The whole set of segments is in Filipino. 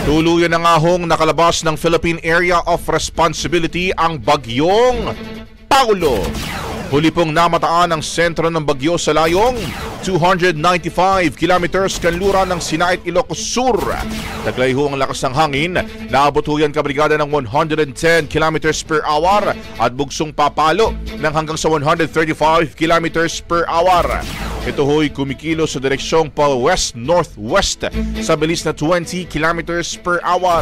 Tuluyan na nga hong nakalabas ng Philippine Area of Responsibility ang bagyong Paulo. Huli pong namataan ang sentro ng bagyo sa layong 295 kilometers kanluran ng Sinait, Ilocos Sur. Taglay ho ang lakas ng hangin, naabot ho yan kabrigada ng 110 kilometers per hour at bugsong papalo ng hanggang sa 135 kilometers per hour. Ito ho'y kumikilo sa direksyong pa west-northwest sa bilis na 20 kilometers per hour.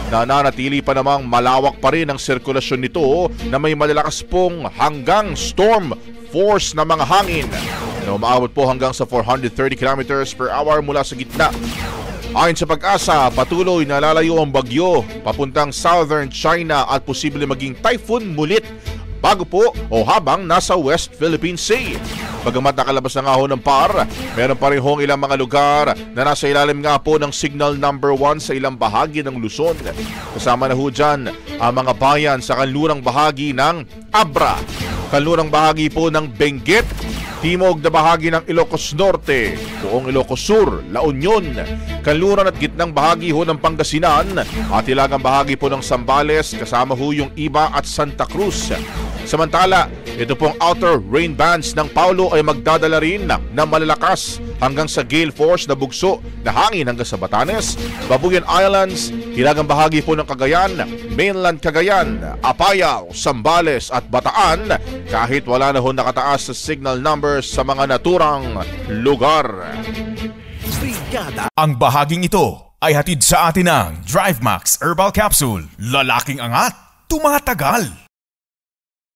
Nananatili pa namang malawak pa rin ang sirkulasyon nito na may malalakas pong hanggang storm force na mga hangin na umaabot po hanggang sa 430 kilometers per hour mula sa gitna. Ayon sa Pag-asa, patuloy na lalayo ang bagyo papuntang southern China at posible maging typhoon mulit bago po o habang nasa West Philippine Sea. Bagamat nakalabas na nga ho ng PAR, meron pa rin hong ilang mga lugar na nasa ilalim nga po ng signal number 1 sa ilang bahagi ng Luzon. Kasama na ho dyan ang mga bayan sa kanlurang bahagi ng Abra, kanlurang bahagi po ng Benguet, timog na bahagi ng Ilocos Norte, buong Ilocos Sur, La Union, kanluran at gitnang bahagi ho ng Pangasinan at ilagang bahagi po ng Zambales, kasama ho yung Iba at Santa Cruz. Samantala, ito pong outer rain bands ng Paulo ay magdadala rin ng malalakas hanggang sa gale force na bugso na hangin hanggang sa Batanes, Babuyan Islands, hilagang bahagi po ng Cagayan, mainland Cagayan, Apayao, Zambales at Bataan kahit wala na ho nakataas sa signal numbers sa mga naturang lugar. Ang bahaging ito ay hatid sa atin ng DriveMax Herbal Capsule. Lalaking angat, tumatagal.